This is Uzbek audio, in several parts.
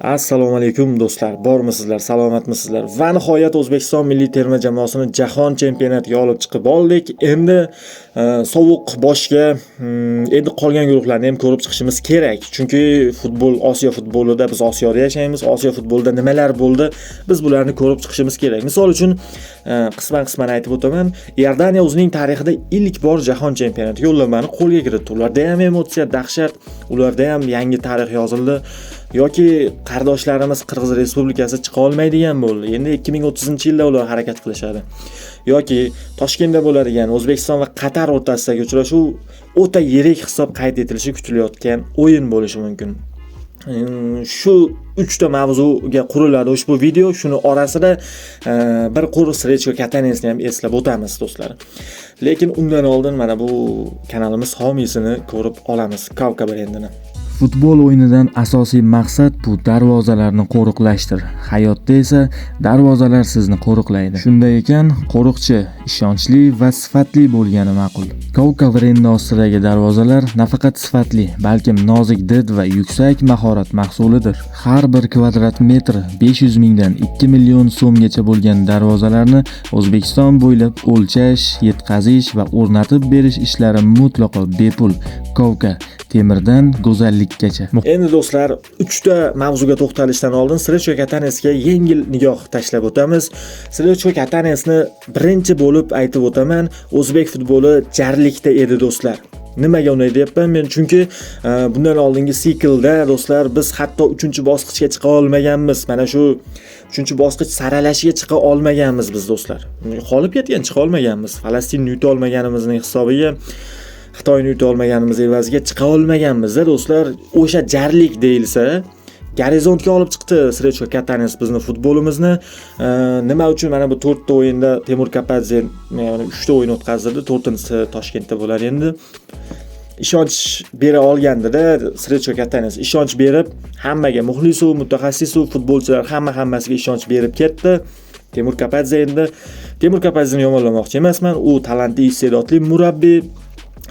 Assalomu alaykum do'stlar, bormisizlar, salomatmisizlar? Va nihoyat O'zbekiston milliy terma jamoasini jahon chempionatiga olib chiqib oldik. Endi sovuq boshga endi qolgan guruhlarni ham ko'rib chiqishimiz kerak. Chunki futbol Osiyo futbolida biz Osiyoda yashaymiz. Osiyo futbolida nimalar bo'ldi? Biz bularni ko'rib chiqishimiz kerak. Misol uchun qisman aytib o'taman. Iordaniya o'zining tarixida ilk bor jahon chempionati yo'llanmani qo'lga kiritdi. Ularda ham emotsiya, dahshat, ularda ham yangi tarix yozildi. Yoki qardoshlarimiz Qirg'iz Respublikasi chiqa olmaydigan bo'ldi. Endi 2030-yilda ular harakat qilishadi. Yoki Toshkentda bo'ladigan O'zbekiston va Qatar o'rtasidagi uchrashuv o'ta yirik hisob qayd etilishi kutilayotgan o'yin bo'lishi mumkin. Shu 3 ta mavzuga quriladi ushbu video. Shuni orasida bir qo'riq Srechko Katanetsni ham eslab o'tamiz do'stlar. Lekin undan oldin mana bu kanalimiz homiysini ko'rib olamiz. Kavka brendini. Futbol o'yinidan asosiy maqsad bu darvozalarni qo'riqlashdir. Hayotda esa darvozalar sizni qo'riqlaydi. Shunday ekan, qo'riqchi ishonchli va sifatli bo'lgani ma'qul. Kovka brendi ostidagi darvozalar nafaqat sifatli, balkim nozik did va yuksak mahorat mahsulidir. Har bir kvadrat metr 500 mingdan 2 million so'mgacha bo'lgan darvozalarni O'zbekiston bo'ylab o'lchash, yetkazish va o'rnatib berish ishlari mutlaqo bepul. Kovka temirdan go'zallikgacha. Endi do'stlar, 3 ta mavzuga to'xtalishdan oldin Srechko Katanetsga yengil nigoh tashlab o'tamiz. Srechko Katanetsni birinchi bo'lib aytib o'taman, o'zbek futboli jarlikda edi do'stlar. Nimaga unday deyapman men? Chunki bundan oldingi siklda do'stlar biz hatto 3-bosqichga chiqa olmaganmiz. Mana shu 3-bosqich saralashiga chiqa olmaganmiz biz do'stlar. Qolib ketgan, chiqa olmaganmiz. Falastinni yuta olmaganimizning hisobiga Xitoyni yuta olmaganimiz evaziga chiqa olmaganmiz-da do'stlar. O'sha jarlik deyilsa, gorizontga olib chiqdi Srechko Katanets bizni futbolimizni. Nima uchun mana bu 4 ta o'yinda Temur Kapadze 3 ta o'yin o'tkazdi, 4-inchisi Toshkentda bo'lar endi. Ishonch bera olgandida Srechko Katanets ishonch berib, hammaga muxlisu, mutaxassisu, futbolchilar hammasiga ishonch berib ketdi. Temur Kapadze endi Temur Kapadzeni yomonlamoqchi emasman, u talantli, iste'dodli murabbiy.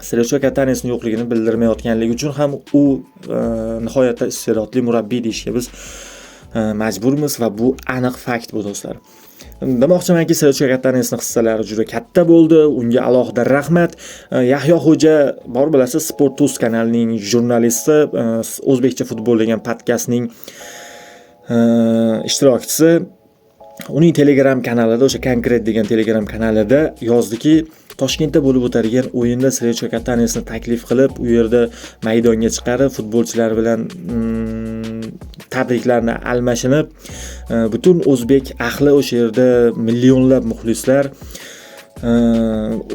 Srechko Katanetsning yo'qligini bildirmayotganligi uchun ham u nihoyatda iste'dodli murabbiy deyishga biz majburmiz va bu aniq fakt bu do'stlar. Demoqchimanki, Srechko Katanetsning hissalari juda katta bo'ldi. Unga alohida rahmat. Yahyo Xo'ja bor bilasiz, Sport+ kanalining jurnalisti, O'zbekcha futbol degan podkastning ishtirokchisi. Uning Telegram kanalida, o'sha Konkret degan Telegram kanalida yozdiki, Toshkentda bo'lib o'tadigan o'yinda Srechko Katanetsni taklif qilib, u yerda maydonga chiqarib, futbolchilar bilan tabriklarni almashinib, butun o'zbek ahli o'sha yerda millionlab muxlislar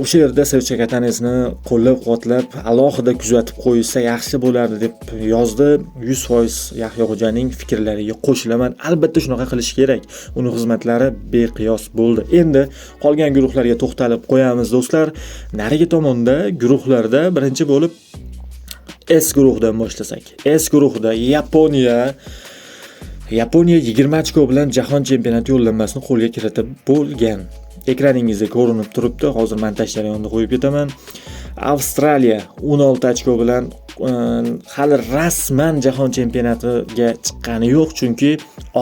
o'sha yerda Srechko Katanetsni qo'llab-quvvatlab, alohida kuzatib qo'ysa yaxshi bo'lardi deb yozdi. 100% Yahyo Xo'janing fikrlariga qo'shilaman. Albatta shunaqa qilish kerak. Uning xizmatlari beqiyos bo'ldi. Endi qolgan guruhlarga to'xtalib qo'yamiz do'stlar. Narigi tomonda guruhlarda birinchi bo'lib S guruhidan boshlasak. S guruhida Yaponiya 20 ochko bilan jahon chempionati yo'llanmasini qo'lga kiritib bo'lgan. Ekraningizda ko'rinib turibdi. Hozir montaj jarayonida qo'yib ketaman. Avstraliya 16 ochko bilan hali rasman jahon chempionatiga chiqqani yo'q, chunki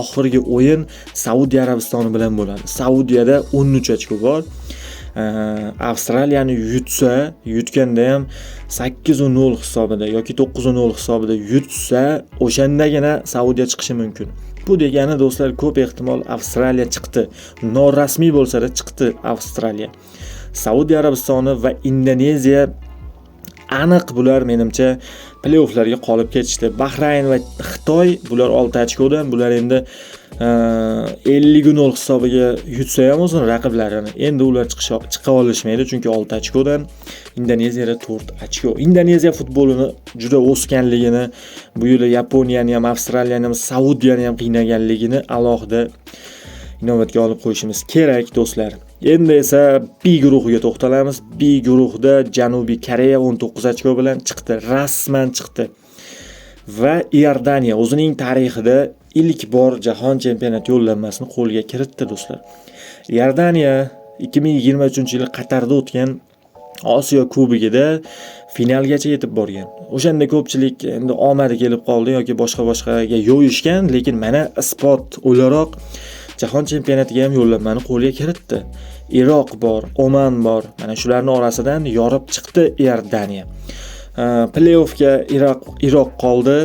oxirgi o'yin Saudiya Arabistoni bilan bo'ladi. Saudiyada 13 ochko bor. Avstraliyani yutganda ham 8-0 hisobida yoki 9-0 hisobida yutsa, o'shandagina Saudiya chiqishi mumkin. Bu degani do'stlar, ko'p ehtimol Avstraliya chiqdi. Norasmiy bo'lsa-da chiqdi Avstraliya. Saudiya Arabistoni va Indoneziya aniq bular menimcha play-offlarga qolib ketishdi. Bahrayn va Xitoy bular 6 ochkodan, bular endi 50-0 hisobiga yutsa ham o'zini raqiblarini, endi ular chiqa olishmaydi, chunki 6 ochkodan. Indoneziyada 4 ochko. Indoneziya futbolini juda o'sganligini, bu yil Yaponiyani ham, Avstraliyani ham, Saudiyani ham qiynaganligini alohida inobatga olib qo'yishimiz kerak do'stlar. Endi esa B guruhiga to'xtalamiz. B guruhida Janubiy Koreya 19 ochko bilan chiqdi, rasman chiqdi. Va Iordaniya o'zining tarixida ilk bor jahon chempionati yo'llanmasini qo'lga kiritdi do'stlar. Iordaniya 2023-yil Qatarda o'tgan Osiyo Kubogida finalgacha yetib borgan. O'shanda ko'pchilik endi omadi kelib qoldi yoki boshqaga yo'yishgan, lekin mana isbot o'laroq Jahon chempionatiga ham yo'llanmani qo'lga kiritdi. Iroq bor, Oman bor. Mana shularning orasidan yorib chiqdi Iordaniya. Play-offga Iroq qoldi.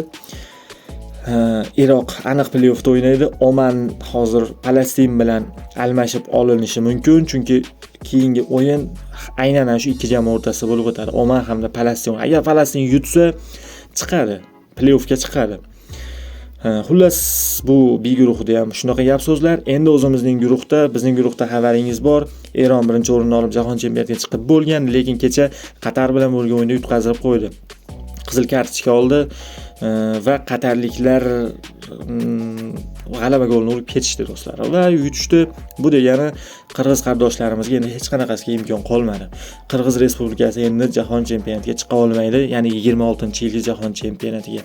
Iroq aniq play-offda o'ynaydi. Oman hozir Falastin bilan almashib olinishi mumkin, chunki keyingi o'yin aynan ana shu ikki jamoa o'rtasida bo'lib o'tadi. Oman hamda Falastin. Agar Falastin yutsa, chiqadi, play-offga chiqadi. Xullas bu B guruhida ham shunaqa gap so'zlar. Endi bizning guruhda xabaringiz bor. Eron birinchi o'rinni olib Jahon chempionatiga chiqib bo'lgan, lekin kecha Qatar bilan bo'lgan o'yinda yutqazib qo'ydi. Qizil kartochka oldi va qatarliklar g'alaba golini urib ketishdi do'stlar. Va yutishdi. Bu degani qirg'iz qarindoshlarimiizga endi hech qanaqasiga imkon qolmadi. Qirg'iz Respublikasi endi Jahon chempionatiga chiqa olmaydi, ya'ni 26-yilgi Jahon chempionatiga.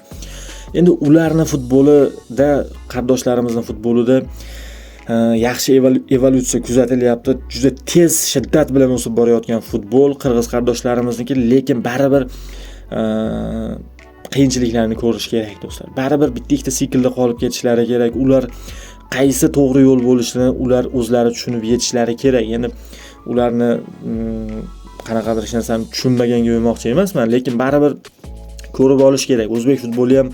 Endi ularning futbolida, qarindoshlarimizning futbolida yaxshi evolyutsiya kuzatilyapti. Juda tez, shiddat bilan o'sib borayotgan futbol qirg'iz qarindoshlarizniki, lekin baribir qiyinchiliklarni ko'rish kerak do'stlar. Baribir bitta-ikkita siklda qolib ketishlari kerak. Ular qaysi to'g'ri yo'l bo'lishini ular o'zlari tushunib yetishlari kerak. Endi ularni qanaqadir hech narsani tushunmaganga yo'ymoqchi emasman, lekin baribir ko'rib olish kerak. O'zbek futboli ham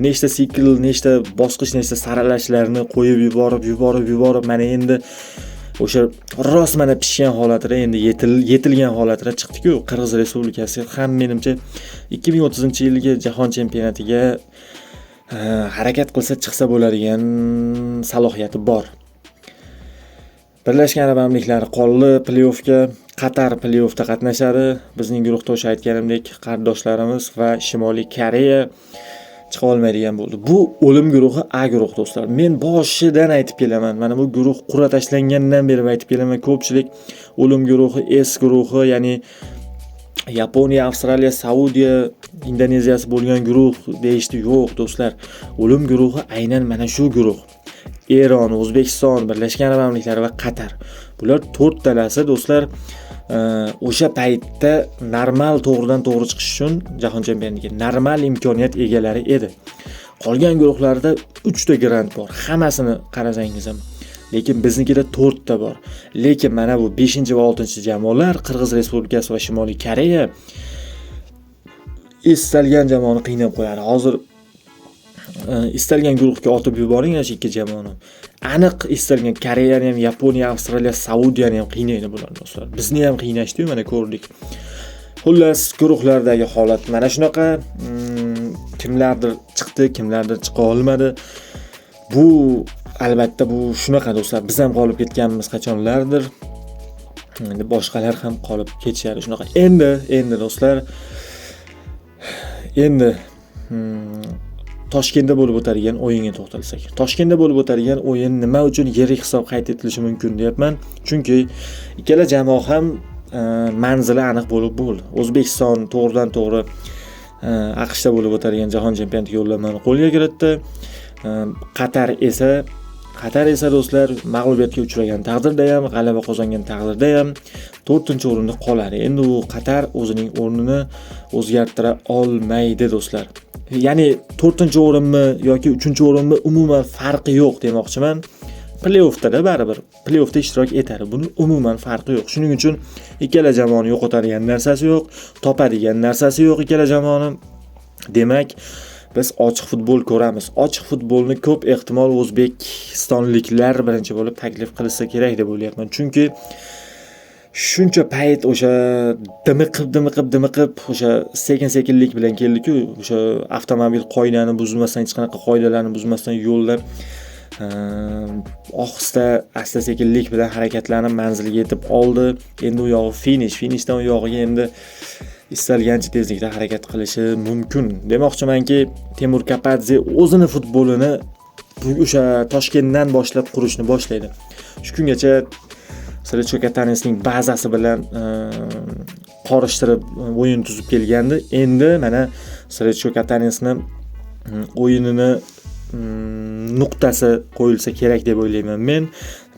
nechta sikl, nechta bosqich, nechta saralashlarni qo'yib yuborib mana endi o'sha rost mana pishgan holatida, endi yetilgan holatida chiqdi-ku. Qirg'iz Respublikasi ham menimcha 2030-yilgi Jahon chempionatiga harakat qilsa chiqsa bo'ladigan salohiyati bor. Birlashgan Arab Amirliklari qoldi play-offga. Qatar play-offda qatnashadi. Bizning guruhda o'sha aytganimdek qarindoshlarimiz va Shimoliy Koreya chiqa olmaydigan bo'ldi. Bu o'lim guruhi A guruh do'stlar. Men boshidan aytib kelaman. Mana bu guruh qura tashlangandan beri aytib kelaman. Ko'pchilik o'lim guruhi, S guruhi, ya'ni Yaponiya, Avstraliya, Saudiya, Indoneziyasi bo'lgan guruh deyishdi. Yo'q do'stlar. O'lim guruhi aynan mana shu guruh. Eron, O'zbekiston, Birlashgan Arab Amirliklari va Qatar. Bular 4 talasi do'stlar o'sha paytda normal to'g'ridan to'g'ri chiqish uchun Jahon chempionatiga normal imkoniyat egalari edi. Qolgan guruhlarda 3 ta grant bor. Hammasini qarasangiz ham. Lekin biznikida 4 ta bor. Lekin mana bu 5 va 6 jamoalar Qirg'iz Respublikasi va Shimoliy Koreya istalgan jamoani qiynab qo'yadi. Hozir istalgan guruhga otib yuboring ana shu ikki jamoani. Aniq istalgan Koreyani ham, Yaponiya, Avstraliya, Saudiyani ham qiynaydi bular do'stlar. Bizni ham qiynashdi, mana ko'rdik. Xullas, guruhlardagi holat mana shunaqa. Kimlardir chiqdi, kimlardir chiqa olmadi. Bu albatta bu shunaqa do'stlar. Biz ham qolib ketganmiz qachonlardir. Endi boshqalar ham qolib ketishadi shunaqa. Endi do'stlar, endi Toshkentda bo'lib o'tadigan o'yinga to'xtalsak. Toshkentda bo'lib o'tadigan o'yin nima uchun yirik hisob qayd etilishi mumkin deyapman? Chunki ikkala jamoa ham manzili aniq bo'lib bo'ldi. O'zbekiston to'g'ridan to'g'ri AQShda bo'lib o'tadigan Jahon chempionatiga yo'llanmani qo'lga kiritdi. Qatar esa do'stlar mag'lubiyatga uchragan taqdirda ham, g'alaba qozongan taqdirda ham 4-o'rinda qoladi. Endi u Qatar o'zining o'rnini o'zgartira olmaydi do'stlar. Ya'ni 4-o'rinmi yoki 3-o'rinmi umuman farqi yo'q demoqchiman. Play-offda baribir play-offda ishtirok etadi. Buni umuman farqi yo'q. Shuning uchun ikkala jamoani yo'qotadigan narsasi yo'q, topadigan narsasi yo'q ikkala jamoani. Demak, biz ochiq futbol ko'ramiz. Ochiq futbolni ko'p ehtimol o'zbekistonliklar birinchi bo'lib taklif qilsa kerak deb o'ylayapman. Chunki shuncha payt o'sha dimiqib o'sha sekin-sekinlik bilan keldi-ku, o'sha avtomobil qoidani buzmasdan, hech qanaqa qoidalarni buzmasdan yo'lda ohista, asta-sekinlik bilan harakatlanib manzilga yetib oldi. Endi u yog'i finishdan u yog'iga endi istalgancha tezlikda harakat qilishi mumkin. Demoqchimanki, Temur Kapadze o'zini futbolini o'sha Toshkentdan boshlab qurishni boshlaydi. Shu kungacha Srechko Katanesning bazasi bilan qorishtirib o'yin tuzib kelgandi. Endi mana Srechko Katanesning o'yinini nuqtasi qo'yilsa kerak deb o'ylayman men.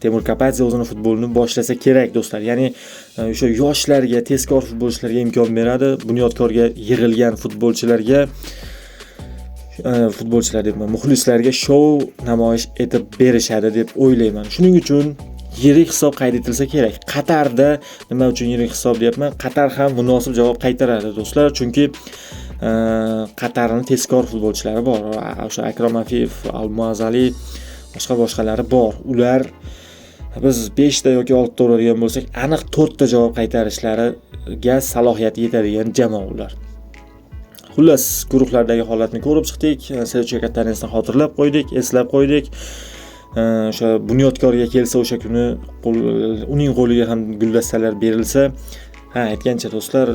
Temur Kapadze o'zini futbolini boshlasa kerak do'stlar. Ya'ni o'sha yoshlarga, tezkor futbolchilarga imkon beradi. Bunyodkorga yig'ilgan futbolchilarga muxlislarga shou namoyish etib berishadi deb o'ylayman. Shuning uchun yirik hisob qayd etilsa kerak. Qatarda nima uchun yirik hisob deyapman? Qatar ham munosib javob qaytaradi do'stlar, chunki Qatarning tezkor futbolchilari bor. O'sha Akrom Afiyev, Al-Muazzali, boshqalari bor. Ular biz 5 ta yoki 6 ta uradigan bo'lsak, aniq 4 ta javob qaytarishlariga salohiyati yetadigan jamoa ular. Xullas, guruhlardagi holatni ko'rib chiqdik. Sergio Katanesni xotirlab qo'ydik, eslab qo'ydik. O'sha Bunyodkorga kelsa o'sha kuni uning qo'liga ham guldastalar berilsa, aytgancha do'stlar,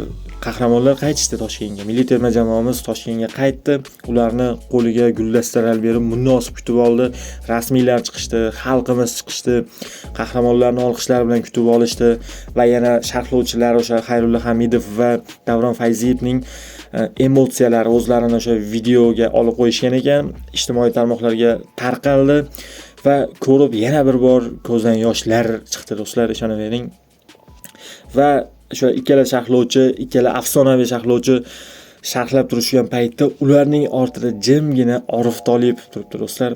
qahramonlar qaytishdi Toshkentga. Milliy terma jamoamiz Toshkentga qaytdi. Ularni qo'liga guldastalar berib munosib kutib oldi. Rasmiylar chiqishdi, xalqimiz chiqishdi, qahramonlarni olqishlar bilan kutib olishdi va yana sharhlovchilar o'sha Xayrulla Hamidov va Davron Fayziyevning emotsiyalari o'zlarini o'sha videoga olib qo'yishgan ekan, ijtimoiy tarmoqlarga tarqaldi va ko'rib yana bir bor ko'zdan yoshlar chiqdi do'stlar, ishonavering. Va o'sha ikkala afsonaviy sharhlovchi sharhlab turishgan paytda ularning ortida jimgina Orif Tolipov turibdi do'stlar.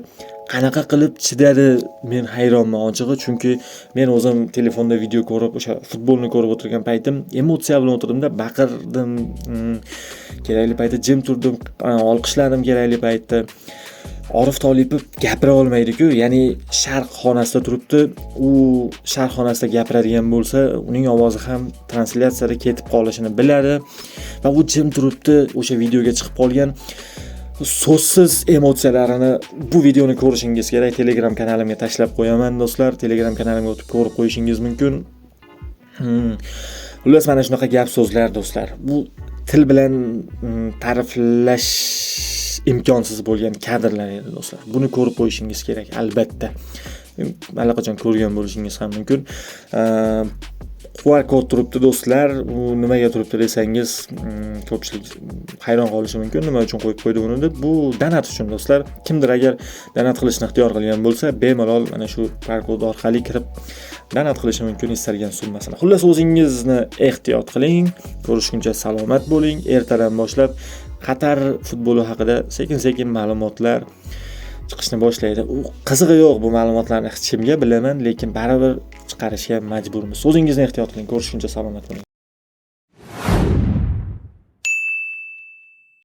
Qanaqa qilib chidadi, men hayronman ochig'i, chunki men o'zim telefonda video ko'rib, o'sha futbolni ko'rib o'tirgan paytim emotsiya bilan o'tirdimda, baqirdim, kerakli paytda jim turdim, olqishladim kerakli paytda. Orif Tolipov gapira olmaydi-ku, ya'ni sharh xonasida turibdi. U sharh xonasida gapiradigan bo'lsa, uning ovozi ham translyatsiyada ketib qolishini biladi va u jim turibdi, o'sha videoga chiqib qolgan. So'zsiz emotsiyalarini bu videoni ko'rishingiz kerak. Telegram kanalimga tashlab qo'yaman do'stlar. Telegram kanalimga o'tib ko'rib qo'yishingiz mumkin. Xullas, mana shunaqa gap so'zlar do'stlar. Bu til bilan ta'riflash imkonsiz bo'lgan kadrlar edi do'stlar. Buni ko'rib qo'yishingiz kerak albatta. Allaqachon ko'rgan bo'lishingiz ham mumkin. QR kod turibdi do'stlar. U nimaga turibdi desangiz, ko'pchilik hayron qolishi mumkin. Nima uchun qo'yib qo'ydi buni deb. Bu donat uchun do'stlar. Kimdir agar donat qilishni ixtiyor qilgan bo'lsa, bemalol mana shu QR kod orqali kirib donat qilishi mumkin istalgan summasini. Xullas, o'zingizni ehtiyot qiling. Ko'rishguncha salomat bo'ling. Ertadan boshlab Qatar futboli haqida sekin-sekin ma'lumotlar chiqishni boshlaydi. U qizig'i yo'q bu ma'lumotlarni hech kimga bilaman, lekin baribir chiqarishga majburmiz. O'zingizni ehtiyot qiling. Ko'rishguncha salomat bo'ling.